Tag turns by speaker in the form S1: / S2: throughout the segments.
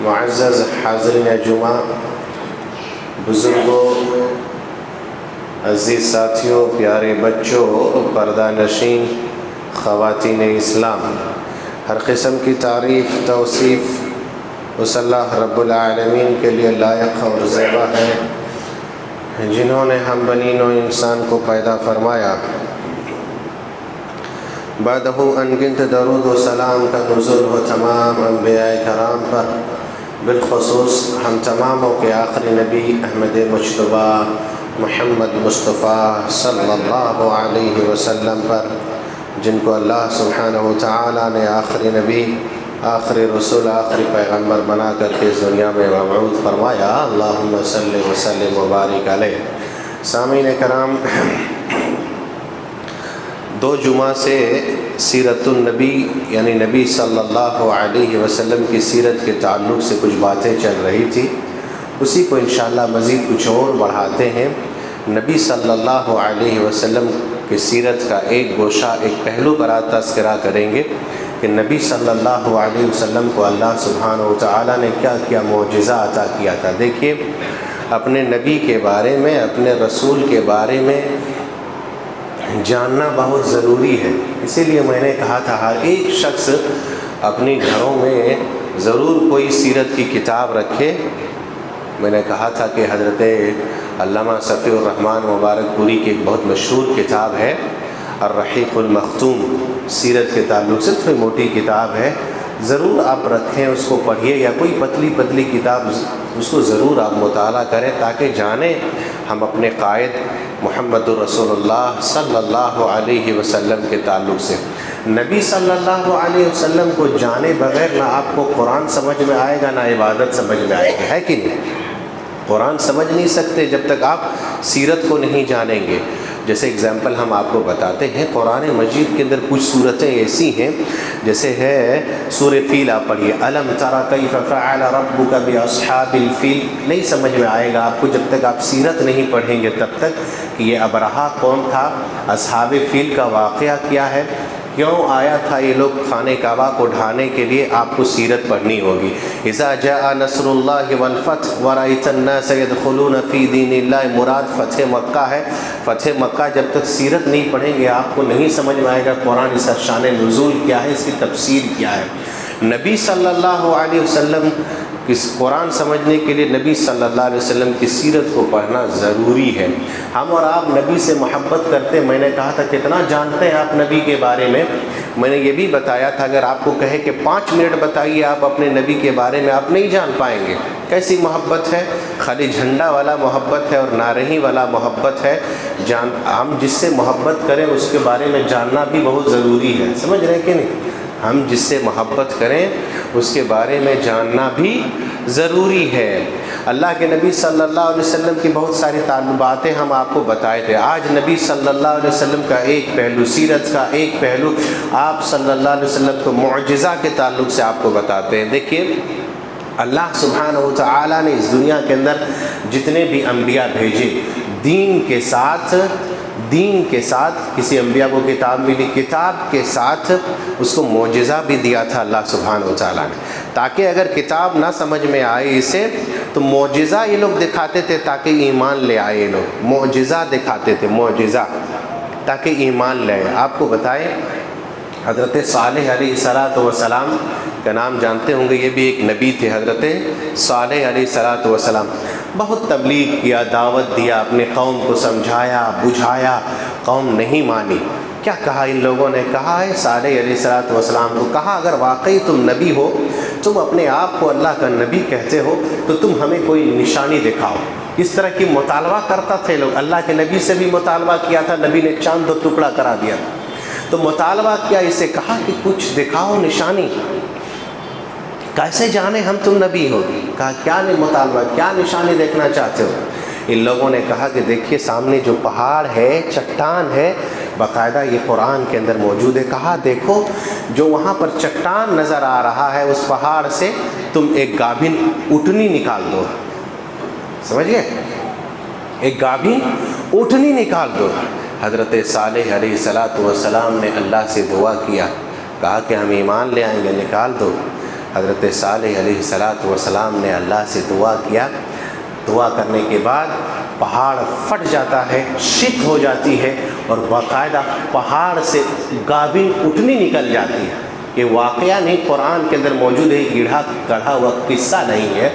S1: معزز حاضرین جمعہ، بزرگوں، عزیز ساتھیوں، پیارے بچوں، پردہ نشین خواتین اسلام، ہر قسم کی تعریف توصیف اس اللہ رب العالمین کے لیے لائق اور زیبا ہے جنہوں نے ہم بنی نوع انسان کو پیدا فرمایا۔ بعدہ انگنت درود و سلام کا نزول ہو تمام انبیاء کرام پر، بالخصوص ہم تماموں کے آخری نبی احمد مجتبی محمد مصطفیٰ صلی اللہ علیہ وسلم پر، جن کو اللہ سبحانہ وتعالی نے آخری نبی، آخری رسول، آخری پیغمبر بنا کر کے اس دنیا میں مبعوث فرمایا۔ اللہم صلی وسلم وبارک علیہ۔ سامعین کرام، 2 جمعہ سے سیرت النبی یعنی نبی صلی اللہ علیہ وسلم کی سیرت کے تعلق سے کچھ باتیں چل رہی تھی، اسی کو انشاءاللہ مزید کچھ اور بڑھاتے ہیں۔ نبی صلی اللہ علیہ وسلم کی سیرت کا ایک گوشہ، ایک پہلو پر تذکرہ کریں گے کہ نبی صلی اللہ علیہ وسلم کو اللہ سبحانہ وتعالی نے کیا کیا معجزہ عطا کیا تھا۔ دیکھیے، اپنے نبی کے بارے میں، اپنے رسول کے بارے میں جاننا بہت ضروری ہے۔ اسی لیے میں نے کہا تھا ہر ایک شخص اپنی گھروں میں ضرور کوئی سیرت کی کتاب رکھے۔ میں نے کہا تھا کہ حضرت علامہ صفی الرحمن مبارک پوری کی ایک بہت مشہور کتاب ہے الرحیق المختوم، سیرت کے تعلق سے تھوڑی موٹی کتاب ہے، ضرور آپ رکھیں، اس کو پڑھیے، یا کوئی پتلی پتلی کتاب اس کو ضرور آپ مطالعہ کریں تاکہ جانیں ہم اپنے قائد محمد الرسول اللہ صلی اللہ علیہ وسلم کے تعلق سے۔ نبی صلی اللہ علیہ وسلم کو جانے بغیر نہ آپ کو قرآن سمجھ میں آئے گا، نہ عبادت سمجھ میں آئے گی، ہے کہ نہیں؟ قرآن سمجھ نہیں سکتے جب تک آپ سیرت کو نہیں جانیں گے۔ جیسے اگزامپل ہم آپ کو بتاتے ہیں، قرآن مجید کے اندر کچھ صورتیں ایسی ہیں، جیسے ہے سورہ فیل، آپ پڑھیے، الم تر کیف فعل ربک باصحاب الفیل، نہیں سمجھ میں آئے گا آپ کو جب تک آپ سیرت نہیں پڑھیں گے، تب تک کہ یہ ابرہہ کون تھا، اصحاب فیل کا واقعہ کیا ہے، کیوں آیا تھا یہ لوگ خانہ کعبہ کو ڈھانے کے لیے، آپ کو سیرت پڑھنی ہوگی۔ اذا جاء نصر اللہ والفتح ورأیت الناس يدخلون فی دین اللہ، مراد فتح مکہ ہے۔ فتح مکہ جب تک سیرت نہیں پڑھیں گے آپ کو نہیں سمجھ میں آئے گا قرآن اس کا شان نزول کیا ہے، اس کی تفسیر کیا ہے۔ نبی صلی اللہ علیہ وسلم اس قرآن سمجھنے کے لیے نبی صلی اللہ علیہ وسلم کی سیرت کو پڑھنا ضروری ہے۔ ہم اور آپ نبی سے محبت کرتے، میں نے کہا تھا کتنا جانتے ہیں آپ نبی کے بارے میں۔ میں نے یہ بھی بتایا تھا اگر آپ کو کہے کہ 5 منٹ بتائیے آپ اپنے نبی کے بارے میں، آپ نہیں جان پائیں گے۔ کیسی محبت ہے، خالی جھنڈا والا محبت ہے اور نارہی والا محبت ہے۔ ہم جس سے محبت کریں اس کے بارے میں جاننا بھی بہت ضروری ہے، سمجھ رہے ہیں کہ نہیں؟ ہم جس سے محبت کریں اس کے بارے میں جاننا بھی ضروری ہے۔ اللہ کے نبی صلی اللہ علیہ وسلم کی بہت ساری باتیں ہم آپ کو بتائے تھے۔ آج نبی صلی اللہ علیہ وسلم کا ایک پہلو، سیرت کا ایک پہلو آپ صلی اللہ علیہ وسلم کو معجزہ کے تعلق سے آپ کو بتاتے ہیں۔ دیکھیے، اللہ سبحانہ وتعالی نے اس دنیا کے اندر جتنے بھی انبیاء بھیجے، دین کے ساتھ کسی انبیاء کو کتاب ملی، کتاب کے ساتھ اس کو معجزہ بھی دیا تھا اللہ سبحانہ وتعالی نے، تاکہ اگر کتاب نہ سمجھ میں آئے اسے تو معجزہ یہ لوگ دکھاتے تھے تاکہ ایمان لے آئے۔ یہ لوگ معجزہ دکھاتے تھے، معجزہ، تاکہ ایمان لے آئے۔ آپ کو بتائیں، حضرت صالح علیہ السلام کا نام جانتے ہوں گے، یہ بھی ایک نبی تھے۔ حضرت صالح علیہ السلام بہت تبلیغ کیا، دعوت دیا، اپنے قوم کو سمجھایا، بجھایا، قوم نہیں مانی۔ کیا کہا ان لوگوں نے؟ کہا ہے صالح علیہ السلام کو، کہا اگر واقعی تم نبی ہو، تم اپنے آپ کو اللہ کا نبی کہتے ہو، تو تم ہمیں کوئی نشانی دکھاؤ۔ اس طرح کی مطالبہ کرتا تھے لوگ، اللہ کے نبی سے بھی مطالبہ کیا تھا، نبی نے چاند و ٹکڑا کرا دیا تھا، تو مطالبہ کیا، اسے کہا کہ کچھ دکھاؤ نشانی، کیسے جانے ہم تم نبی ہو؟ کہا کیا نہیں مطالبہ، کیا نشانی دیکھنا چاہتے ہو؟ ان لوگوں نے کہا کہ دیکھیے سامنے جو پہاڑ ہے، چٹان ہے، باقاعدہ یہ قرآن کے اندر موجود ہے۔ کہا دیکھو جو وہاں پر چٹان نظر آ رہا ہے، اس پہاڑ سے تم ایک گابھن اونٹنی نکال دو، سمجھئے، ایک گابھن اونٹنی نکال دو۔ حضرت صالح علیہ السلام نے اللہ سے دعا کیا، کہا کہ ہم ایمان لے آئیں گے، نکال دو۔ حضرت صالح علیہ السلام نے اللہ سے دعا کیا. دعا کرنے کے بعد پہاڑ پھٹ جاتا ہے، شک ہو جاتی ہے، اور باقاعدہ پہاڑ سے گابن اٹھنی نکل جاتی ہے. یہ واقعہ نہیں، قرآن کے اندر موجود ہے، گڑھا ہوا قصہ نہیں ہے.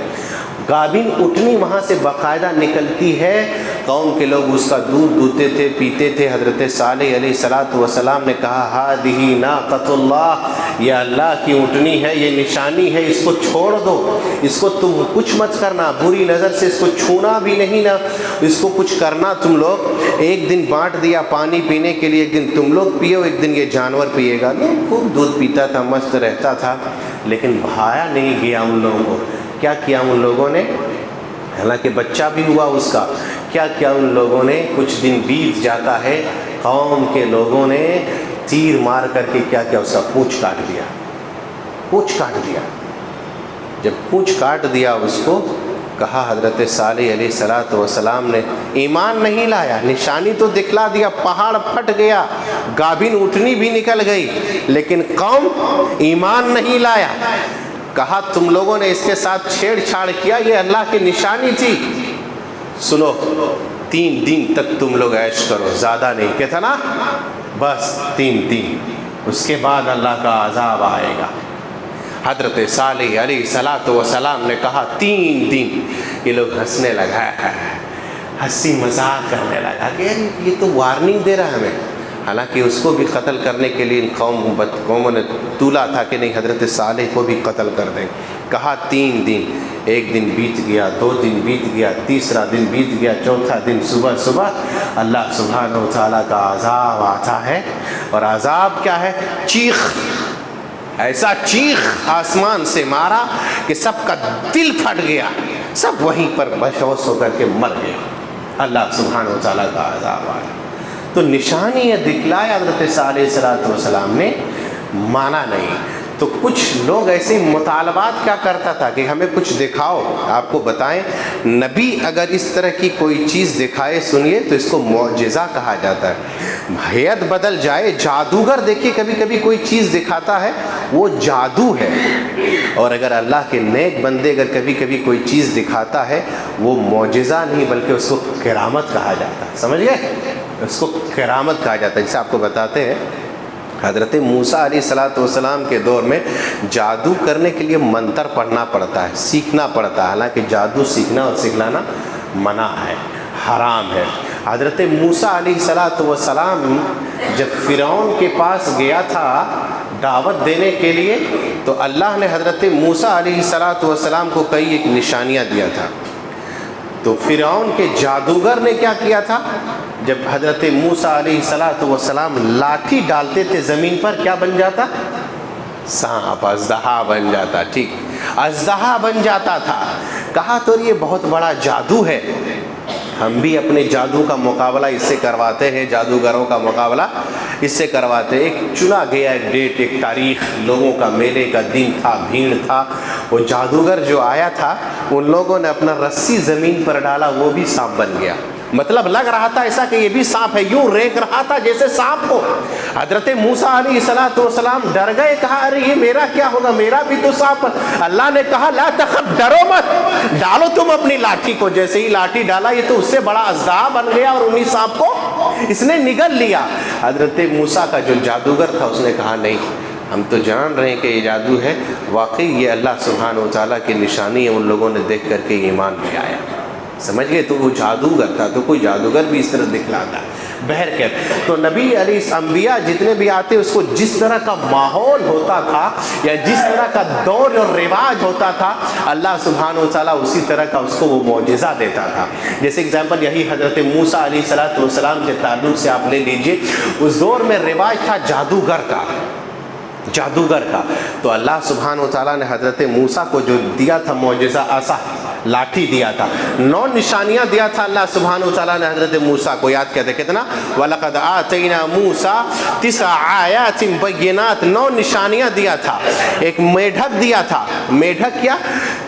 S1: گابن اٹھنی وہاں سے باقاعدہ نکلتی ہے. قوم کے لوگ اس کا دودھ دوتے تھے، پیتے تھے. حضرت صالح علیہ السلام نے کہا ہذہ ناقۃ اللہ، یہ اللہ کی اونٹنی ہے، یہ نشانی ہے، اس کو چھوڑ دو، اس کو تم کچھ مت کرنا، بری نظر سے اس کو چھونا بھی نہیں، نہ اس کو کچھ کرنا. تم لوگ ایک دن بانٹ دیا پانی پینے کے لیے، ایک دن تم لوگ پیو، ایک دن یہ جانور پیے گا. لوگ خوب دودھ پیتا تھا، مست رہتا تھا، لیکن بھایا نہیں گیا ان لوگوں کو. کیا کیا ان لوگوں نے؟ حالانکہ بچہ بھی ہوا اس کا. کیا کیا ان لوگوں نے؟ کچھ دن بیت جاتا ہے، قوم کے لوگوں نے تیر مار کر کے کیا کیا؟ اس کا پونچھ کاٹ دیا. پونچھ کاٹ دیا. جب پونچھ کاٹ دیا اس کو، کہا حضرت صالح علیہ السلام نے ایمان نہیں لایا. نشانی تو دکھلا دیا، پہاڑ پھٹ گیا، گابن اٹھنی بھی نکل گئی، لیکن قوم ایمان نہیں لایا. کہا تم لوگوں نے اس کے ساتھ چھیڑ چھاڑ کیا، یہ اللہ کی نشانی تھی. سنو، 3 دن تک تم لوگ عیش کرو، زیادہ نہیں. کہتا نا بس 3 دن، اس کے بعد اللہ کا عذاب آئے گا. حضرت صالح علیہ السلام نے کہا 3 دن. یہ لوگ ہنسنے لگا، ہنسی مذاق کرنے لگا کہ یہ تو وارننگ دے رہا ہے ہمیں. حالانکہ اس کو بھی قتل کرنے کے لیے ان قوموں نے تولا تھا کہ نہیں، حضرت صالح کو بھی قتل کر دیں. کہا 3 دن. 1 دن بیت گیا، 2 دن بیت گیا، تیسرا دن بیت گیا، چوتھا دن صبح اللہ سبحانہ و تعالیٰ کا عذاب آتا ہے. اور عذاب کیا ہے؟ چیخ. ایسا چیخ آسمان سے مارا کہ سب کا دل پھٹ گیا، سب وہیں پر بےہوش ہو کر کے مر گیا. اللہ سبحانہ و تعالیٰ کا عذاب آیا. تو نشانی یہ دکھلایا حضرت صالح علیہ السلام نے، مانا نہیں. تو کچھ لوگ ایسے مطالبات کیا کرتا تھا کہ ہمیں کچھ دکھاؤ. آپ کو بتائیں، نبی اگر اس طرح کی کوئی چیز دکھائے، سنیے، تو اس کو معجزہ کہا جاتا ہے. ہیئت بدل جائے، جادوگر دیکھیے کبھی کبھی کوئی چیز دکھاتا ہے، وہ جادو ہے. اور اگر اللہ کے نیک بندے اگر کبھی کبھی کوئی چیز دکھاتا ہے، وہ معجزہ نہیں بلکہ اس کو کرامت کہا جاتا ہے. سمجھ گئے؟ اس کو کرامت کہا جاتا ہے. جسے آپ کو بتاتے ہیں، حضرت موسیٰ علیہ السلام کے دور میں جادو کرنے کے لیے منتر پڑھنا پڑتا ہے، سیکھنا پڑتا ہے. حالانکہ جادو سیکھنا اور سکھلانا منع ہے، حرام ہے. حضرت موسیٰ علیہ السلام جب فرعون کے پاس گیا تھا دعوت دینے کے لیے، تو اللہ نے حضرت موسیٰ علیہ السلام کو کئی ایک نشانیاں دیا تھا. تو فرعون کے جادوگر نے کیا کیا تھا؟ جب حضرت موسیٰ علیہ السلام لاٹھی ڈالتے تھے زمین پر، کیا بن جاتا؟ سانپ، اژدہا بن جاتا. ٹھیک، اژدہا بن جاتا تھا. کہا تو یہ بہت بڑا جادو ہے، ہم بھی اپنے جادو کا مقابلہ اس سے کرواتے ہیں، جادوگروں کا مقابلہ اس سے کرواتے ہیں. ایک چنا گیا ایک ڈیٹ، ایک تاریخ، لوگوں کا میلے کا دن تھا، بھیڑ تھا. وہ جادوگر جو آیا تھا، ان لوگوں نے اپنا رسی زمین پر ڈالا، وہ بھی سانپ بن گیا. مطلب لگ رہا تھا ایسا کہ یہ بھی سانپ ہے، یوں ریک رہا تھا جیسے سانپ ہو. حضرت موسیٰ علیہ السلام ڈر گئے. کہا ارے یہ میرا کیا ہوگا، میرا بھی تو سانپ. اللہ نے کہا لا تخف، ڈرو مت، ڈالو تم اپنی لاٹھی کو. جیسے ہی لاٹھی ڈالا، یہ تو اس سے بڑا اژدہا بن گیا اور انہی سانپ کو اس نے نگل لیا. حضرت موسیٰ کا جو جادوگر تھا، اس نے کہا نہیں، ہم تو جان رہے ہیں کہ یہ جادو ہے، واقعی یہ اللہ سبحانہ و تعالیٰ کی نشانی ہے. ان لوگوں نے دیکھ کر کے ایمان میں آیا. سمجھ گئے؟ تو وہ جادوگر تھا. تو کوئی جادوگر بھی اس طرح دکھلاتا ہے. بہرکیف تو نبی علیہ انبیاء جتنے بھی آتے، اس کو جس طرح کا ماحول ہوتا تھا یا جس طرح کا دور اور رواج ہوتا تھا، اللہ سبحانہ و تعالیٰ اسی طرح کا اس کو وہ معجزہ دیتا تھا. جیسے اگزامپل یہی حضرت موسیٰ علیہ السلام کے تعلق سے آپ لے لیجئے. اس دور میں رواج تھا جادوگر کا. تو اللہ سبحانہ و تعالیٰ نے حضرت موسیٰ کو جو دیا تھا معجزہ، عصا، لاٹھی دیا تھا. 9 نشانیاں دیا تھا اللہ سبحانہ و تعالیٰ نے حضرت موسیٰ کو. یاد کہتے کتنا؟ وَلَقَدْ آتَيْنَا مُوسَىٰ 9 آیَاتٍ بَيِّنَاتٍ. 9 نشانیاں دیا تھا. ایک میڈھک دیا تھا. میڈھک کیا؟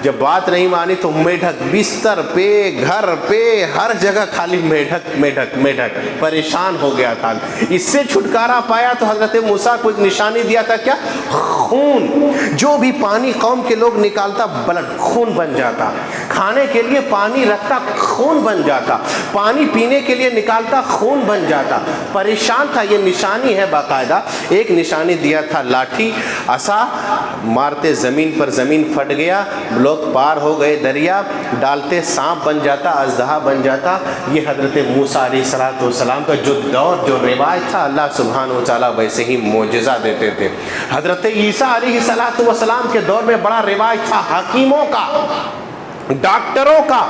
S1: جب بات نہیں مانی تو میڈک، بستر پہ، گھر پہ، ہر جگہ خالی میڈک میڈک میڈک، پریشان ہو گیا تھا۔ اس سے چھٹکارا پایا تو حضرت موسیٰ کو ایک نشانی دیا تھا، کیا؟ خون۔ جو بھی پانی قوم کے لوگ نکالتا بلڈ، خون بن جاتا، کھانے کے لیے پانی رکھتا خون بن جاتا، پانی پینے کے لیے نکالتا خون بن جاتا، پریشان تھا۔ یہ نشانی ہے باقاعدہ، ایک نشانی دیا تھا لاٹھی، عصا مارتے زمین پر، زمین پھٹ گیا، لوگ پار ہو گئے دریا، ڈالتے سانپ بن جاتا، اژدہا بن جاتا۔ یہ حضرت موسیٰ علیہ السلام کا جو دور، جو رواج تھا، اللہ سبحانہ و تعالیٰ ویسے ہی معجزہ دیتے تھے۔ حضرت عیسیٰ علیہ السلام کے دور میں بڑا رواج تھا حکیموں کا، ڈاکٹروں کا۔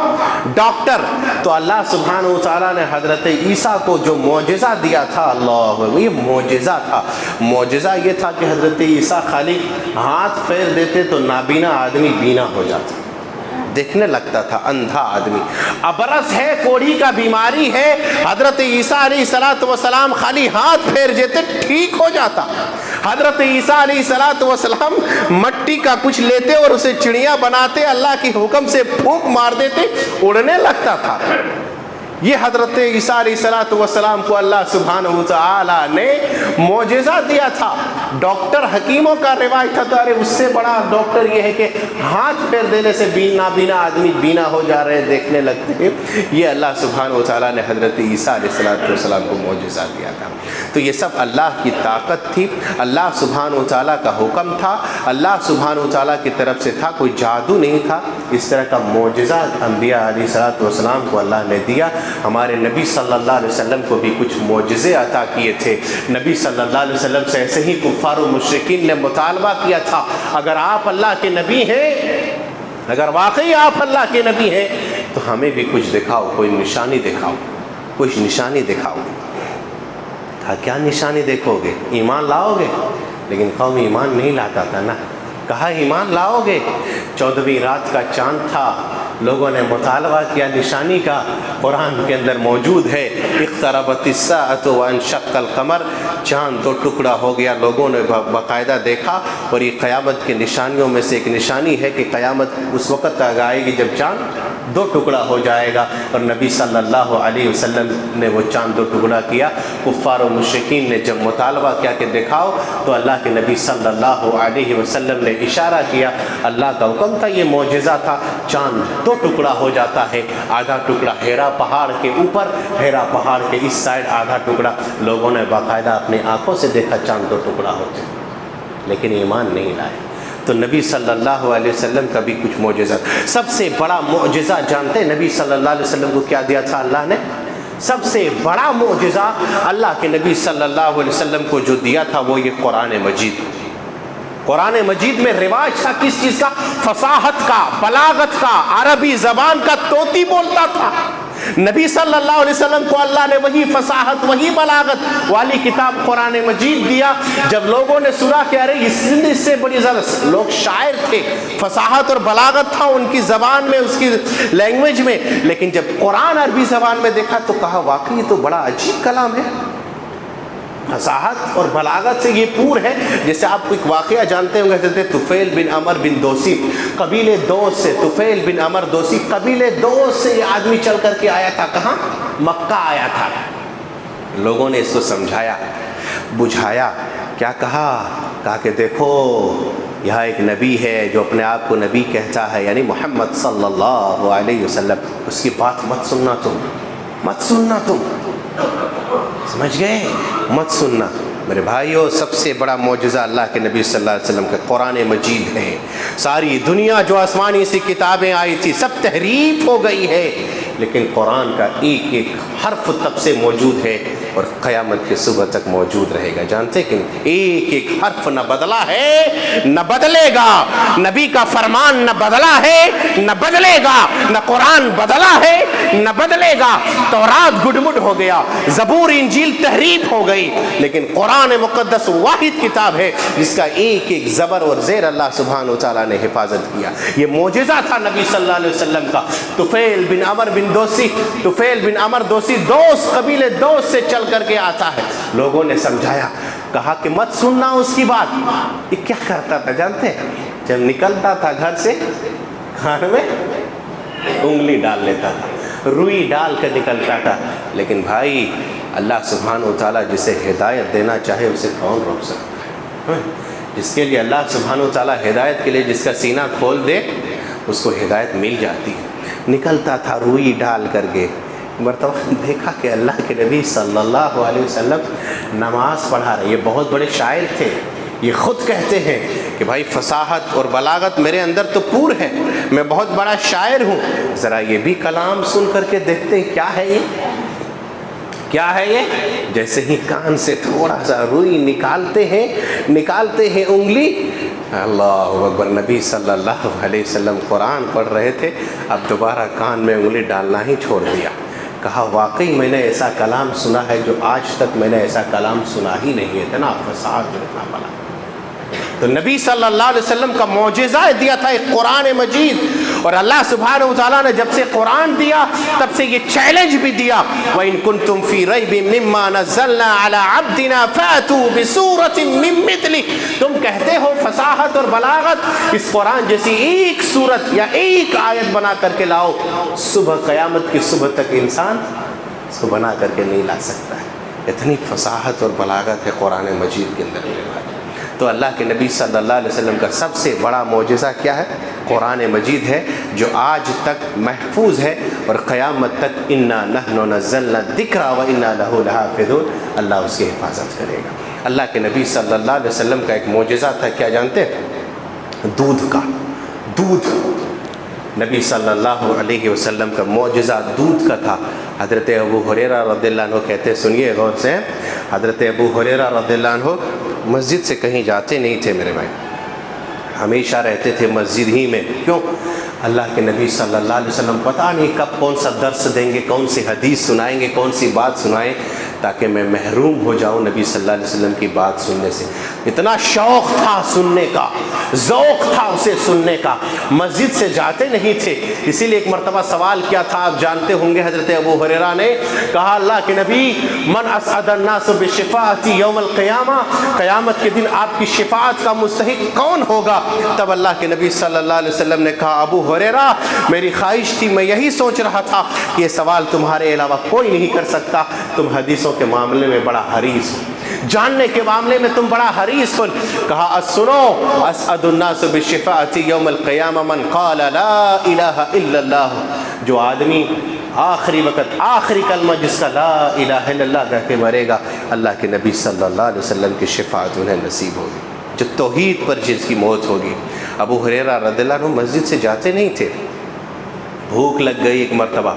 S1: ڈاکٹر تو اللہ سبحانہ و تعالیٰ نے حضرت عیسیٰ کو جو معجزہ دیا تھا، اللہ، یہ معجزہ تھا۔ معجزہ یہ تھا کہ حضرت عیسیٰ خالی ہاتھ پھیر دیتے تو نابینا آدمی بینا ہو جاتا، دیکھنے لگتا تھا اندھا آدمی۔ ابرص ہے، کوڑھی کا بیماری ہے، حضرت عیسیٰ علیہ السلام خالی ہاتھ پھیر دیتے ٹھیک ہو جاتا۔ حضرت عیسیٰ علیہ السلام مٹی کا کچھ لیتے اور اسے چڑیا بناتے، اللہ کے حکم سے پھونک مار دیتے، اڑنے لگتا تھا۔ یہ حضرت عیسیٰ علیہ السلام کو اللہ سبحانہ و تعالیٰ نے معجزہ دیا تھا۔ ڈاکٹر حکیموں کا رواج تھا، تو ارے اس سے بڑا ڈاکٹر یہ ہے کہ ہاتھ پھیر دینے سے نابینا آدمی بینا ہو جا رہے، دیکھنے لگتے ہیں۔ یہ اللہ سبحانہ و تعالیٰ نے حضرت عیسیٰ علیہ السلام کو معجزہ دیا تھا۔ تو یہ سب اللہ کی طاقت تھی، اللہ سبحانہ و تعالیٰ کا حکم تھا، اللہ سبحانہ و تعالیٰ کی طرف سے تھا، کوئی جادو نہیں تھا۔ اس طرح کا معجزہ انبیاء علیہ السلام کو اللہ نے دیا۔ ہمارے نبی صلی اللہ علیہ وسلم کو بھی کچھ معجزے عطا کیے تھے۔ نبی صلی اللہ علیہ وسلم سے ایسے ہی کفار و مشرکین نے مطالبہ کیا تھا، اگر آپ اللہ کے نبی ہیں، اگر واقعی آپ اللہ کے نبی ہیں تو ہمیں بھی کچھ دکھاؤ، کوئی نشانی دکھاؤ، کچھ نشانی دکھاؤ۔ کہا کیا نشانی دیکھو گے؟ ایمان لاؤ گے؟ لیکن قوم ایمان نہیں لاتا تھا نا۔ کہا ایمان لاؤ گے؟ 14ویں رات کا چاند تھا، لوگوں نے مطالبہ کیا نشانی کا، قرآن کے اندر موجود ہے، اقتربت الساعۃ وانشق القمر، چاند دو ٹکڑا ہو گیا۔ لوگوں نے باقاعدہ دیکھا، اور یہ قیامت کی نشانیوں میں سے ایک نشانی ہے کہ قیامت اس وقت تک آئے گی جب چاند دو ٹکڑا ہو جائے گا۔ اور نبی صلی اللہ علیہ وسلم نے وہ چاند دو ٹکڑا کیا۔ کفار و مشرکین نے جب مطالبہ کیا کہ دکھاؤ، تو اللہ کے نبی صلی اللہ علیہ وسلم نے اشارہ کیا، اللہ کا حکم تھا، یہ معجزہ تھا۔ چاند دو ٹکڑا ہو جاتا ہے، آدھا ٹکڑا ہیرا پہاڑ کے اوپر، ہیرا پہاڑ کے اس سائڈ آدھا ٹکڑا۔ لوگوں نے باقاعدہ اپنی آنکھوں سے دیکھا چاند دو ٹکڑا ہوتے، لیکن ایمان نہیں لائے۔ تو نبی صلی اللہ علیہ وسلم کا بھی کچھ معجزہ۔ سب سے بڑا معجزہ جانتے ہیں نبی صلی اللہ علیہ وسلم کو کیا دیا تھا اللہ نے؟ سب سے بڑا معجزہ اللہ کے نبی صلی اللہ علیہ وسلم کو جو دیا تھا وہ یہ قرآن مجید۔ قرآن مجید میں رواج تھا کس چیز کا؟ فصاحت کا، بلاغت کا، عربی زبان کا، طوطی بولتا تھا۔ نبی صلی اللہ علیہ وسلم کو اللہ نے وہی فصاحت، وہی بلاغت والی کتاب قرآن مجید دیا۔ جب لوگوں نے سنا کہ ارے اس سے بڑی زیادہ، لوگ شاعر تھے، فصاحت اور بلاغت تھا ان کی زبان میں، اس کی لینگویج میں، لیکن جب قرآن عربی زبان میں دیکھا تو کہا واقعی تو بڑا عجیب کلام ہے۔ فصاحت اور بلاغت سے یہ پور ہے۔ جیسے آپ ایک واقعہ جانتے ہوں گے، حضرت طفیل بن عمر بن دوسی، قبیلے دوس سے، طفیل بن عمر دوسی قبیلے دوس سے یہ آدمی چل کر کے آیا تھا، کہاں؟ مکہ آیا تھا۔ لوگوں نے اس کو سمجھایا، بجھایا، کیا کہا کہ دیکھو یہاں ایک نبی ہے جو اپنے آپ کو نبی کہتا ہے، یعنی محمد صلی اللہ علیہ وسلم، اس کی بات مت سننا تم، مت سننا تم، سمجھ گئے؟ مت سننا۔ میرے بھائیو، سب سے بڑا معجزہ اللہ کے نبی صلی اللہ علیہ وسلم کا قرآن مجید ہے۔ ساری دنیا جو آسمانی سی کتابیں آئی تھی سب تحریف ہو گئی ہے، لیکن قرآن کا ایک ایک حرف تب سے موجود ہے اور قیامت کے صبح تک موجود رہے گا۔ جانتے کہ ایک ایک حرف نہ بدلا ہے نہ بدلے گا، نبی کا فرمان نہ بدلا ہے نہ بدلے گا، نہ قرآن بدلا ہے نہ بدلے گا۔ تورات گڈمڈ ہو گیا، زبور انجیل تحریف ہو گئی، لیکن قرآن مقدس واحد کتاب ہے جس کا ایک ایک زبر اور زیر اللہ سبحانہ و تعالیٰ نے حفاظت کیا۔ یہ معجزہ تھا نبی صلی اللہ علیہ وسلم کا۔ طفیل بن عمر بن دوسی، طفیل بن عمر دوسی دوس، قبیلے دوس سے چل کر کے آتا ہے۔ لوگوں نے سمجھایا، کہا کہ مت سننا اس کی بات۔ یہ کیا کرتا تھا جانتے ہیں؟ جب نکلتا تھا گھر سے، کان میں انگلی ڈال لیتا تھا، روئی ڈال کر نکلتا تھا۔ لیکن بھائی اللہ سبحانہ و تعالیٰ جسے ہدایت دینا چاہے اسے کون روک سکتا ہے؟ جس کے لیے اللہ سبحانہ و تعالیٰ ہدایت کے لیے جس کا سینہ کھول دے اس کو ہدایت مل جاتی ہے۔ نکلتا تھا روئی ڈال کر کے۔ مرتبہ دیکھا کہ اللہ کے نبی صلی اللہ علیہ وسلم نماز پڑھا رہے، یہ بہت بڑے شاعر تھے، یہ خود کہتے ہیں کہ بھائی فصاحت اور بلاغت میرے اندر تو پور ہے، میں بہت بڑا شاعر ہوں، ذرا یہ بھی کلام سن کر کے دیکھتے ہیں کیا ہے یہ، کیا ہے یہ۔ جیسے ہی کان سے تھوڑا سا روئی نکالتے ہیں انگلی، اللہ اکبر، نبی صلی اللہ علیہ وسلم قرآن پڑھ رہے تھے، اب دوبارہ کان میں انگلی ڈالنا ہی چھوڑ دیا۔ کہا واقعی میں نے ایسا کلام سنا ہے جو آج تک میں نے ایسا کلام سنا ہی نہیں ہے، اتنا فصاحت اتنا بلا۔ تو نبی صلی اللہ علیہ وسلم کا معجزہ دیا تھا ایک قرآن مجید، اور اللہ سبحانہ وتعالیٰ نے جب سے قرآن دیا تب سے یہ چیلنج بھی دیا، وَإِن كُنتُمْ فِي رَيْبٍ مِّمَّا نَزَّلْنَا عَلَىٰ عَبْدِنَا فَأْتُوا بِسُورَةٍ مِّن مِّثْلِهِ۔ تم کہتے ہو فصاحت اور بلاغت، اس قرآن جیسی ایک سورت یا ایک آیت بنا کر کے لاؤ، صبح قیامت کی صبح تک انسان اس کو بنا کر کے نہیں لا سکتا ہے، اتنی فصاحت اور بلاغت ہے قرآن مجید کے اندر۔ تو اللہ کے نبی صلی اللہ علیہ وسلم کا سب سے بڑا معجزہ کیا ہے؟ قرآن مجید ہے، جو آج تک محفوظ ہے اور قیامت تک اِنَّا نَحْنُ نَزَّلْنَا الذِّكْرَ وَإِنَّا لَهُ لَحَافِظُونَ، اللہ اس کی حفاظت کرے گا۔ اللہ کے نبی صلی اللہ علیہ وسلم کا ایک معجزہ تھا، کیا جانتے ہیں؟ دودھ کا، دودھ۔ نبی صلی اللہ علیہ وسلم کا معجزہ دودھ کا تھا۔ حضرت ابو ہریرہ رضی اللہ عنہ کہتے، سنیے غور سے، حضرت ابو ہریرہ رضی اللہ عنہ مسجد سے کہیں جاتے نہیں تھے میرے بھائی، ہمیشہ رہتے تھے مسجد ہی میں۔ کیوں؟ اللہ کے نبی صلی اللہ علیہ وسلم پتہ نہیں کب کون سا درس دیں گے، کون سی حدیث سنائیں گے، کون سی بات سنائیں، تاکہ میں محروم ہو جاؤں نبی صلی اللہ علیہ وسلم کی بات سننے سے۔ اتنا شوق تھا سننے کا، ذوق تھا اسے سننے کا، مسجد سے جاتے نہیں تھے۔ اسی لیے ایک مرتبہ سوال کیا تھا، آپ جانتے ہوں گے، حضرت ابو ہریرہ نے کہا اللہ کے نبی، من اسعد الناس بشفاعتی یوم القیامہ، قیامت کے دن آپ کی شفاعت کا مستحق کون ہوگا؟ تب اللہ کے نبی صلی اللہ علیہ وسلم نے کہا ابو ہریرہ میری خواہش تھی، میں یہی سوچ رہا تھا کہ یہ سوال تمہارے علاوہ کوئی نہیں کر سکتا، تم حدیثوں کے معاملے میں بڑا حریص ہو، جاننے کے معاملے میں تم بڑا حریص ہو۔ کہا سنو، اسعد الناس بالشفاعة یوم القیامہ من قال لا الہ الا اللہ، جو آدمی آخری وقت آخری کلمہ جس کا لا الہ الا اللہ کہہ کے مرے گا، اللہ کے نبی صلی اللہ علیہ وسلم کی شفاعت انہیں نصیب ہوگی، جو توحید پر جس کی موت ہوگی۔ ابو ہریرہ رضی اللہ عنہ مسجد سے جاتے نہیں تھے، بھوک لگ گئی ایک مرتبہ،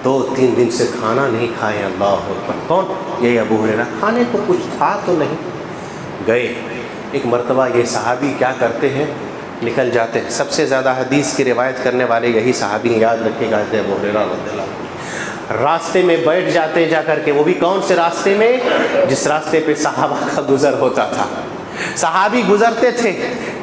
S1: 2-3 دن سے کھانا نہیں کھائے، اللہ اکبر۔ کون؟ یہ ابو ہریرہ، کھانے کو کچھ تھا تو نہیں۔ گئے ایک مرتبہ، یہ صحابی کیا کرتے ہیں، نکل جاتے ہیں، سب سے زیادہ حدیث کی روایت کرنے والے یہی صحابی، یاد رکھے گا، ابو ہریرہ رضی اللہ عنہ۔ راستے میں بیٹھ جاتے ہیں جا کر کے، وہ بھی کون سے راستے میں؟ جس راستے پہ صحابہ کا گزر ہوتا تھا، صحابی گزرتے تھے،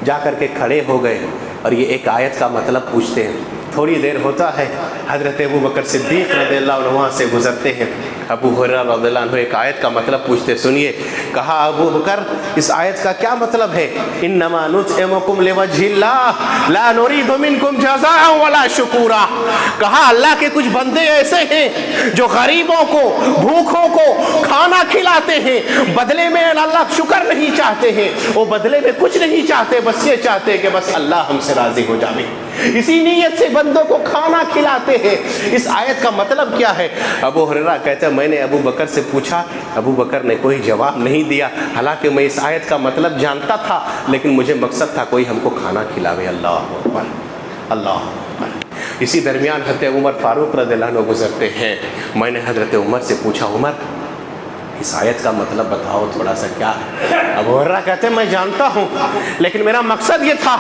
S1: جا کر کے کھڑے ہو گئے اور یہ ایک آیت کا مطلب پوچھتے ہیں۔ تھوڑی دیر ہوتا ہے، حضرت ابو بکر صدیق رضی اللہ عنہ وہاں سے گزرتے ہیں، ابو ہریرہ رضی اللہ عنہ ایک آیت کا مطلب پوچھتے، سنیے۔ کہا ابو بکر اس آیت کا کیا مطلب ہے؟ انما نطعمکم لوجہ اللہ لا نرید منکم جزاء ولا شکورا۔ کہا اللہ کے کچھ بندے ایسے ہیں جو غریبوں کو، بھوکوں کو کھانا کھلاتے ہیں، بدلے میں اللہ شکر نہیں چاہتے ہیں، وہ بدلے میں کچھ نہیں چاہتے، بس یہ چاہتے کہ بس اللہ ہم سے راضی ہو جائے، اسی نیت سے بندوں کو کھانا کھلاتے ہیں۔ اس آیت کا مطلب کیا ہے؟ ابو ہریرہ کہتے ہیں میں نے ابو بکر سے پوچھا، ابو بکر نے کوئی جواب نہیں دیا، حالانکہ میں اس آیت کا مطلب جانتا تھا، لیکن مجھے مقصد تھا کوئی ہم کو کھانا کھلاوے۔ اللہ اکبر، اللہ اکبر۔ اسی درمیان حضرت عمر فاروق رضی اللہ عنہ گزرتے ہیں، میں نے حضرت عمر سے پوچھا عمر اس آیت کا مطلب بتاؤ تھوڑا سا کیا ہے؟ ابو ہریرہ کہتے ہیں میں جانتا ہوں، لیکن میرا مقصد یہ تھا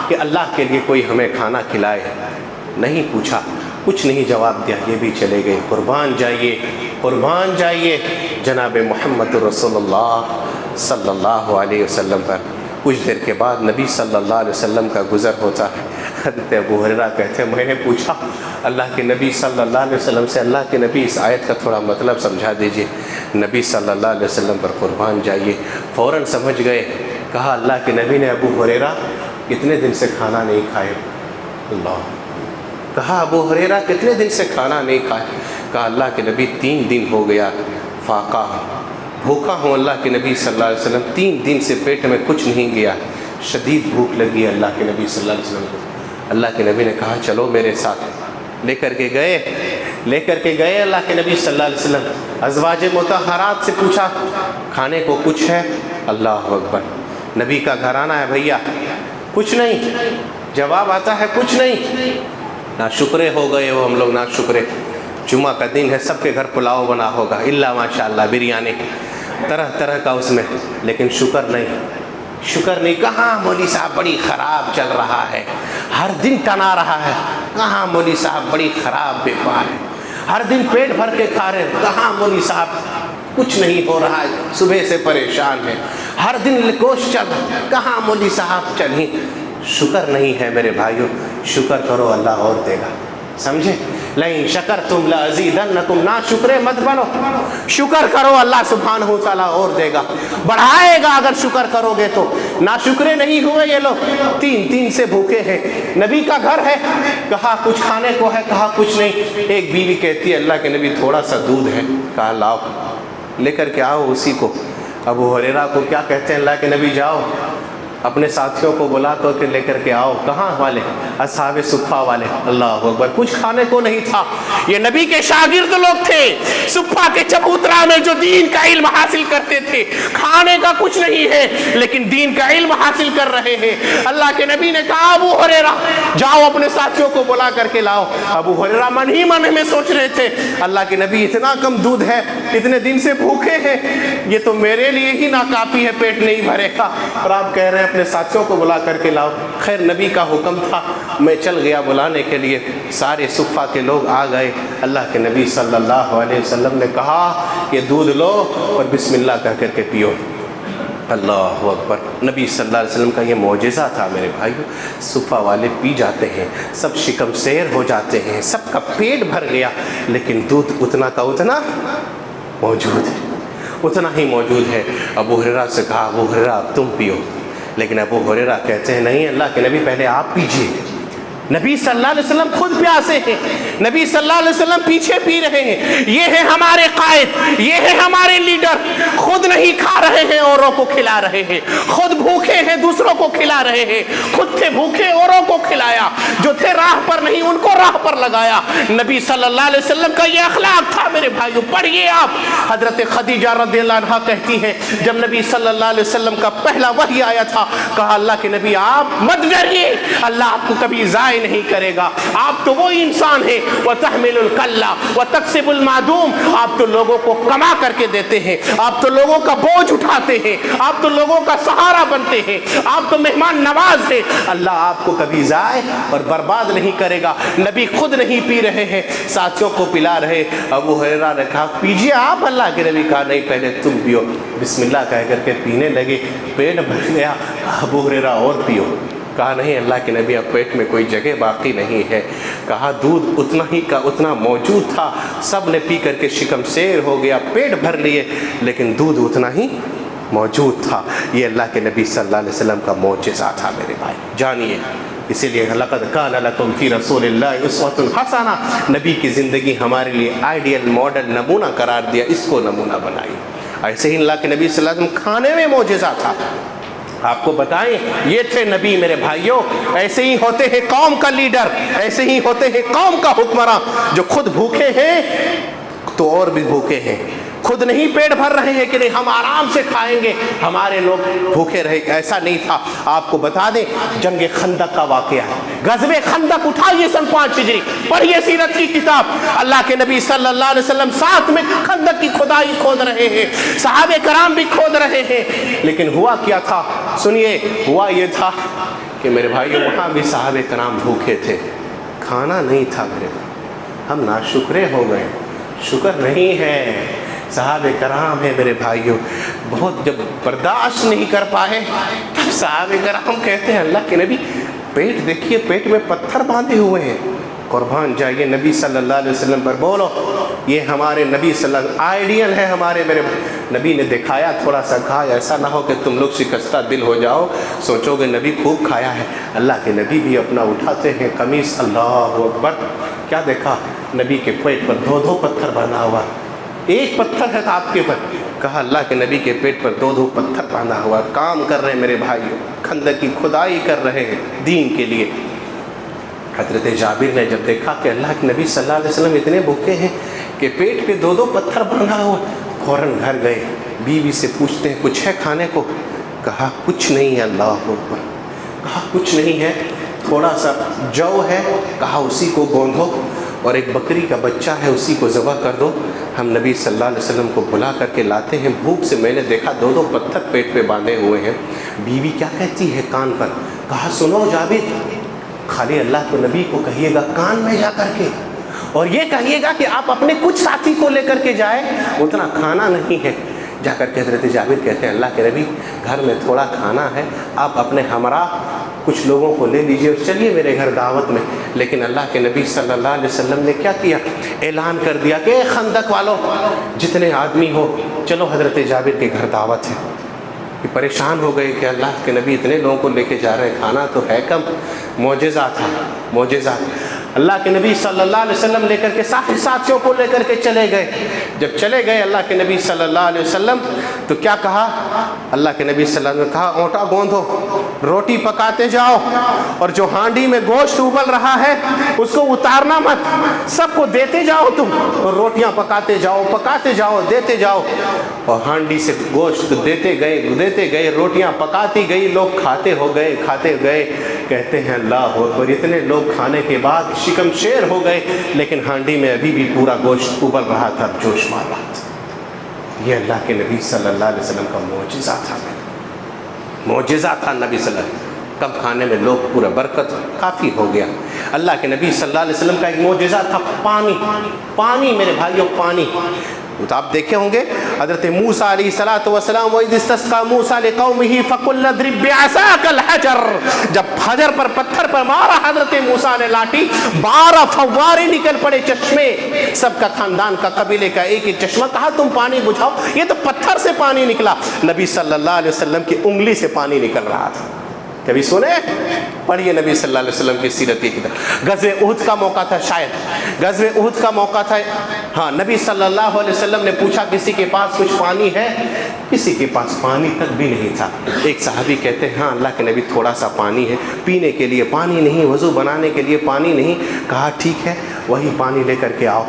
S1: کہ اللہ کے لیے کوئی ہمیں کھانا کھلائے۔ نہیں پوچھا، کچھ نہیں جواب دیا، یہ بھی چلے گئے۔ قربان جائیے، قربان جائیے جناب محمد رسول اللہ صلی اللہ علیہ وسلم پر۔ کچھ دیر کے بعد نبی صلی اللہ علیہ وسلم کا گزر ہوتا ہے۔ حضرت ابو ہریرہ کہتے ہیں میں نے پوچھا اللہ کے نبی صلی اللہ علیہ وسلم سے، اللہ کے نبی اس آیت کا تھوڑا مطلب سمجھا دیجئے۔ نبی صلی اللہ علیہ وسلم پر قربان جائیے فوراً سمجھ گئے۔ کہا اللہ کے نبی نے ابو ہریرہ کتنے دن سے کھانا نہیں کھائے؟ اللہ کہا ابو ہریرہ کتنے دن سے کھانا نہیں کھائے؟ کہا اللہ کے نبی 3 دن ہو گیا فاقہ ہوں، بھوکا ہوں اللہ کے نبی صلی اللہ علیہ وسلم، 3 دن سے پیٹ میں کچھ نہیں گیا، شدید بھوک لگی ہے اللہ کے نبی صلی اللہ علیہ وسلم کو۔ اللہ کے نبی نے کہا چلو میرے ساتھ، لے کر کے گئے اللہ کے نبی صلی اللہ علیہ وسلم۔ ازواج مطہرات سے پوچھا کھانے کو کچھ ہے؟ اللہ اکبر، نبی کا گھرانہ ہے بھیا، کچھ نہیں، جواب آتا ہے کچھ نہیں۔ ناشکرے ہو گئے وہ ہم لوگ، ناشکرے۔ جمعہ کا دن ہے، سب کے گھر پلاؤ بنا ہوگا، الا ماشاءاللہ بریانی طرح طرح کا اس میں، لیکن شکر نہیں۔ کہاں مولوی صاحب بڑی خراب چل رہا ہے، ہر دن ٹنا رہا ہے، کہاں مولوی صاحب بڑی خراب بیپار ہے، ہر دن پیٹ بھر کے کھا رہے ہیں، کہاں مولوی صاحب کچھ نہیں ہو رہا ہے، صبح سے پریشان ہے، ہر دن گوشت چل رہا ہے، کہاں مولوی صاحب چلیں۔ شکر نہیں ہے میرے بھائیوں، شکر کرو اللہ اور دے گا، سمجھے؟ لئن شکرتم لازیدنکم، نا شکرے مت بنو، شکر کرو اللہ سبحانہ و تعالیٰ اور دے گا، بڑھائے گا اگر شکر کرو گے تو۔ نا شکرے نہیں ہوئے یہ لوگ، 3 سے بھوکے ہیں، نبی کا گھر ہے، کہا کچھ کھانے کو ہے؟ کہا کچھ نہیں۔ ایک بیوی کہتی ہے اللہ کے نبی تھوڑا سا دودھ ہے، کہا لاؤ، لے کر کے آؤ اسی کو۔ ابو ہریرہ کو کیا کہتے ہیں اللہ کے نبی جاؤ اپنے ساتھیوں کو بلا تو کہ لے کر کے آؤ۔ کہاں والے؟ اصحاب صفہ والے۔ اللہ اکبر، کچھ کھانے کو نہیں تھا، یہ نبی کے شاگرد لوگ تھے، صفہ کے چبوترا میں جو دین کا علم حاصل کرتے تھے، کھانے کا کچھ نہیں ہے لیکن دین کا علم حاصل کر رہے ہیں۔ اللہ کے نبی نے کہا ابو ہریرہ جاؤ اپنے ساتھیوں کو بلا کر کے لاؤ۔ ابو ہریرہ من ہی من میں سوچ رہے تھے اللہ کے نبی اتنا کم دودھ ہے، اتنے دن سے بھوکے ہیں، یہ تو میرے لیے ہی ناکافی ہے، پیٹ نہیں بھرے گا، اور آپ کہہ رہے ہیں اپنے ساتھیوں کو بلا کر کے لاؤ۔ خیر نبی کا حکم تھا، میں چل گیا بلانے کے لیے، سارے صفہ کے لوگ آ گئے۔ اللہ کے نبی صلی اللہ علیہ وسلم نے کہا یہ دودھ لو اور بسم اللہ کہہ کر کے پیو۔ اللہ اکبر، نبی صلی اللہ علیہ وسلم کا یہ معجزہ تھا میرے بھائیو۔ صفہ والے پی جاتے ہیں، سب شکم سیر ہو جاتے ہیں، سب کا پیٹ بھر گیا، لیکن دودھ اتنا کا اتنا موجود ہے، اتنا ہی موجود ہے۔ ابو ہریرہ سے کہا ابو ہریرہ اب تم پیو، لیکن ابو ہریرہ کہتے ہیں نہیں اللہ کے نبی پہلے آپ پیجئے۔ نبی صلی اللہ علیہ وسلم خود پیاسے ہیں، نبی صلی اللہ علیہ وسلم پیچھے پی رہے ہیں۔ یہ ہے ہمارے قائد، یہ ہے ہمارے لیڈر، خود نہیں کھا رہے ہیں اوروں کو کھلا رہے ہیں، خود بھوکے ہیں دوسروں کو کھلا رہے ہیں، خود تھے بھوکے اوروں کو کھلایا، جو تھے راہ پر نہیں ان کو راہ پر لگایا۔ نبی صلی اللہ علیہ وسلم کا یہ اخلاق تھا میرے بھائیو۔ پڑھیے آپ، حضرت خدیجہ رضی اللہ عنہا کہتی ہیں جب نبی صلی اللہ علیہ وسلم کا پہلا وحی آیا تھا، کہا اللہ کے نبی آپ مت ڈریے، اللہ آپ کو کبھی ضائع نہیں کرے گا، آپ تو وہ انسان ہیں وَتَحْمِلُ الْكَلَّ وَتَكْسِبُ الْمَعْدُومَ، آپ تو لوگوں کو کما کر کے دیتے ہیں، آپ تو لوگوں کا بوجھ اٹھاتے ہیں، آپ تو لوگوں کا سہارا بنتے ہیں، آپ تو مہمان نواز ہیں، اللہ آپ کو کبھی ضائع اور برباد نہیں کرے گا۔ نبی خود نہیں پی رہے ہیں، ساتھیوں کو پلا رہے۔ ابو ہریرہ نے کہا پیجئے آپ، اللہ کے نبی کہا نہیں پہلے تم پیو، بسم اللہ کہہ کر کے پینے لگے، پیٹ بھر گیا۔ ابو ہریرہ اور پیو، کہا نہیں اللہ کے نبی اب پیٹ میں کوئی جگہ باقی نہیں ہے۔ کہا دودھ اتنا ہی کا اتنا موجود تھا، سب نے پی کر کے شکم سیر ہو گیا، پیٹ بھر لیے، لیکن دودھ اتنا ہی موجود تھا۔ یہ اللہ کے نبی صلی اللہ علیہ وسلم کا معجزہ تھا میرے بھائی، جانیے۔ اسی لیے لقد کان لکم فی رسول اللہ اسوۃ حسنہ، نبی کی زندگی ہمارے لیے آئیڈیل ماڈل نمونہ قرار دیا، اس کو نمونہ بنائیے۔ ایسے ہی اللہ کے نبی صلی اللہ علیہ وسلم کھانے میں معجزہ تھا۔ آپ کو بتائیں یہ تھے نبی میرے بھائیوں، ایسے ہی ہوتے ہیں قوم کا لیڈر، ایسے ہی ہوتے ہیں قوم کا حکمراں، جو خود بھوکے ہیں تو اور بھی بھوکے ہیں، خود نہیں پیٹ بھر رہے ہیں کہ نہیں ہم آرام سے کھائیں گے ہمارے لوگ بھوکے رہے، ایسا نہیں تھا۔ آپ کو بتا دیں جنگ خندق کا واقعہ ہے، غزوہ خندق اٹھائیے سن 5 ہجری، پڑھیے سیرت کی کتاب، اللہ کے نبی صلی اللہ علیہ وسلم ساتھ میں خندق کی کھدائی کھود رہے ہیں، صحابہ کرام بھی کھود رہے ہیں، لیکن ہوا کیا تھا سنیے، ہوا یہ تھا کہ میرے بھائیوں وہاں بھی صحابہ کرام بھوکے تھے، کھانا نہیں تھا میرے بھائی، ہم ناشکرے ہو گئے، شکر نہیں ہے۔ صحابہ کرام ہیں میرے بھائیوں، بہت جب برداشت نہیں کر پائے تب صحابہ کرام کہتے ہیں اللہ کے نبی پیٹ دیکھیے، پیٹ میں پتھر باندھے ہوئے ہیں، قربان جائیے نبی صلی اللہ علیہ وسلم پر، بولو یہ ہمارے نبی صلی اللہ علیہ وسلم آئیڈیل ہے ہمارے میرے نبی نے دکھایا تھوڑا سا کھا، ایسا نہ ہو کہ تم لوگ شکستہ دل ہو جاؤ، سوچو گے نبی خوب کھایا ہے۔ اللہ کے نبی بھی اپنا اٹھاتے ہیں قمیص، اللہ اکبر، کیا دیکھا نبی کے پیٹ پر 2 پتھر باندھا ہوا، ایک پتھر ہے تھا آپ کے پر، کہا اللہ کے نبی کے پیٹ پر 2 پتھر باندھا ہوا، کام کر رہے ہیں میرے بھائیوں، خندق کی کھدائی کر رہے ہیں دین کے لیے۔ حضرت جابر نے جب دیکھا کہ اللہ کے نبی صلی اللہ علیہ وسلم اتنے بھوکے ہیں کہ پیٹ پہ 2 پتھر باندھا ہوا، فوراً گھر گئے، بیوی سے پوچھتے ہیں کچھ ہے کھانے کو؟ کہا کچھ نہیں ہے، اللہ اکبر، کہا کچھ نہیں ہے، تھوڑا سا جو ہے، کہا اسی کو گوندھو اور ایک بکری کا بچہ ہے اسی کو ذبح کر دو، ہم نبی صلی اللہ علیہ وسلم کو بلا کر کے لاتے ہیں، بھوک سے میں نے دیکھا 2 پتھر پیٹ پہ باندھے ہوئے ہیں۔ بیوی کیا کہتی ہے کان پر؟ کہا سنو جابر، خالی اللہ کو نبی کو کہیے گا کان میں جا کر کے، اور یہ کہیے گا کہ آپ اپنے کچھ ساتھی کو لے کر کے جائیں، اتنا کھانا نہیں ہے۔ جا کر کے حضرت جابر کہتے ہیں اللہ کے نبی گھر میں تھوڑا کھانا ہے، آپ اپنے ہمراہ کچھ لوگوں کو لے لیجئے اور چلیے میرے گھر دعوت میں۔ لیکن اللہ کے نبی صلی اللہ علیہ وسلم نے کیا کیا؟ اعلان کر دیا کہ خندق والوں جتنے آدمی ہو چلو حضرت جابر کے گھر دعوت ہے۔ پریشان ہو گئے کہ اللہ کے نبی اتنے لوگوں کو لے کے جا رہے ہیں، کھانا تو ہے کم۔ معجزہ تھا، معجزہ۔ اللہ کے نبی صلی اللہ علیہ وسلم لے کر کے ساتھیوں کو لے کر کے چلے گئے۔ جب چلے گئے اللہ کے نبی صلی اللہ علیہ وسلم تو کیا کہا؟ اللہ کے نبی صلی اللہ علیہ وسلم نے کہا اونٹا گوندھو، روٹی پکاتے جاؤ، اور جو ہانڈی میں گوشت ابل رہا ہے اس کو اتارنا مت، سب کو دیتے جاؤ تم، اور روٹیاں پکاتے جاؤ دیتے جاؤ، اور ہانڈی سے گوشت دیتے گئے، روٹیاں پکاتی گئی، لوگ کھاتے گئے۔ کہتے ہیں اللہ اکبر، اتنے لوگ کھانے کے بعد شکم شیر ہو گئے، لیکن ہانڈی میں ابھی بھی پورا گوشت ابل رہا تھا، جوش مار رہا تھا۔ یہ اللہ کے نبی صلی اللہ علیہ وسلم کا معجزہ تھا، معجزہ تھا نبی صلی اللہ علیہ وسلم۔ کم کھانے میں لوگ پورا برکت کافی ہو گیا۔ اللہ کے نبی صلی اللہ علیہ وسلم کا ایک معجزہ تھا پانی میرے بھائیوں، پانی۔ تو آپ دیکھے ہوں گے حضرت موسیٰ علیہ السلام وَإِذِ اسْتَسْقَىٰ مُوسَىٰ لِقَوْمِهِ فَقُلْ اضْرِب بِّعَصَاكَ الْحَجَرَ، جب حجر پر پتھر پر مارا حضرت موسیٰ نے لاٹھی، 12 فوارے نکل پڑے، چشمے، سب کا خاندان کا قبیلے کا ایک ایک چشمہ۔ کہا تم پانی بجھاؤ، یہ تو پتھر سے پانی نکلا۔ نبی صلی اللہ علیہ وسلم کی انگلی سے پانی نکل رہا تھا۔ کبھی سنے؟ پڑھیے نبی صلی اللہ علیہ وسلم کی سیرت کی کتاب۔ غزوہ احد کا موقع تھا، شاید غزوہ احد کا موقع تھا، ہاں، نبی صلی اللہ علیہ وسلم نے پوچھا کسی کے پاس کچھ پانی ہے؟ کسی کے پاس پانی تک بھی نہیں تھا۔ ایک صحابی کہتے ہیں ہاں اللہ کے نبی تھوڑا سا پانی ہے، پینے کے لیے پانی نہیں، وضو بنانے کے لیے پانی نہیں۔ کہا ٹھیک ہے، وہی پانی لے کر کے آؤ۔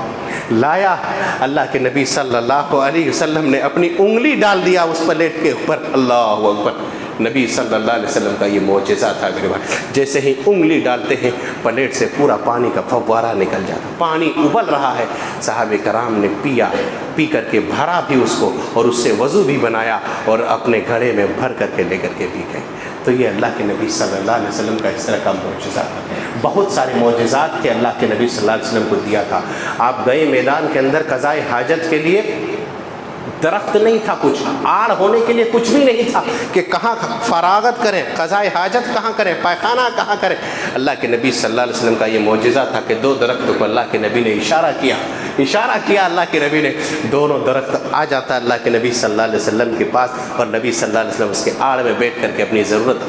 S1: لایا، اللہ کے نبی صلی اللہ علیہ وسلم نے اپنی انگلی ڈال دیا اس پلیٹ کے اوپر، اللہ اکبر۔ نبی صلی اللہ علیہ وسلم کا یہ معجزہ تھا میرے بھائی، جیسے ہی انگلی ڈالتے ہیں پلیٹ سے پورا پانی کا فوارہ نکل جاتا، پانی ابل رہا ہے۔ صحابہ کرام نے پیا، پی کر کے بھرا بھی اس کو، اور اس سے وضو بھی بنایا، اور اپنے گھڑے میں بھر کر کے لے کر کے پی گئے۔ تو یہ اللہ کے نبی صلی اللہ علیہ وسلم کا اس طرح کا معجزہ تھا۔ بہت سارے معجزات کے اللہ کے نبی صلی اللہ علیہ وسلم کو دیا تھا۔ آپ گئے میدان کے اندر قضائے حاجت کے لیے، درخت نہیں تھا، کچھ آڑ ہونے کے لیے کچھ بھی نہیں تھا کہ کہاں فراغت کریں، قضائے حاجت کہاں کریں، پائخانہ کہاں کریں۔ اللہ کے نبی صلی اللہ علیہ وسلم کا یہ معجزہ تھا کہ 2 درختوں کو اللہ کے نبی نے اشارہ کیا، اللہ کے نبی نے، دونوں درخت آ جاتا اللہ کے نبی صلی اللہ علیہ وسلم کے پاس، اور نبی صلی اللہ علیہ وسلم اس کے آڑ میں بیٹھ کر کے اپنی ضرورت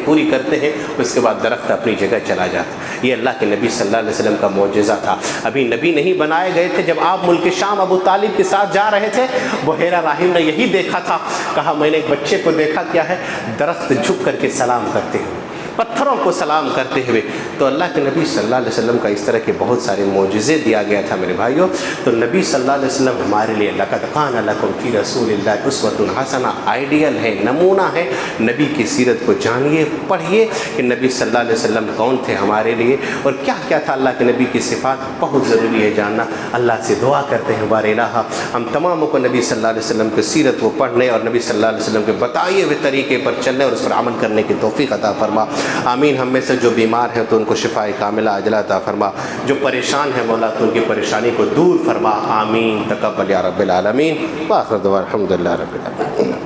S1: پوری کرتے ہیں، اس کے بعد درخت اپنی جگہ چلا جاتا۔ یہ اللہ کے نبی صلی اللہ علیہ وسلم کا معجزہ تھا۔ ابھی نبی نہیں بنائے گئے تھے، جب آپ ملک شام ابو طالب کے ساتھ جا رہے تھے، بحیرہ راہم نے یہی دیکھا تھا۔ کہا میں نے ایک بچے کو دیکھا، کیا ہے، درخت جھک کر کے سلام کرتے ہیں، پتھروں کو سلام کرتے ہوئے۔ تو اللہ کے نبی صلی اللہ علیہ وسلم کا اس طرح کے بہت سارے معجزے دیا گیا تھا میرے بھائیوں۔ تو نبی صلی اللہ علیہ وسلم ہمارے لیے لقد کان لکم فی رسول اللہ اسوۃ حسنہ، آئیڈیل ہے، نمونہ ہے۔ نبی کی سیرت کو جانیے، پڑھیے کہ نبی صلی اللہ علیہ وسلم کون تھے ہمارے لیے، اور کیا کیا تھا اللہ کے نبی کی صفات، بہت ضروری ہے جاننا۔ اللہ سے دعا کرتے ہیں بار الہ ہم تماموں کو نبی صلی اللہ علیہ وسلم کی سیرت کو پڑھنے اور نبی صلی اللہ علیہ وسلم کے بتائے ہوئے طریقے پر چلنے اور اس پر عمل کرنے کی توفیق عطا فرما، آمین۔ ہم میں سے جو بیمار ہیں تو ان کو شفاء کاملہ عاجلہ عطا فرما، جو پریشان ہیں مولا تو ان کی پریشانی کو دور فرما، آمین۔ تقبل یا رب العالمین، وآخر دعوانا الحمدللہ رب العالمین۔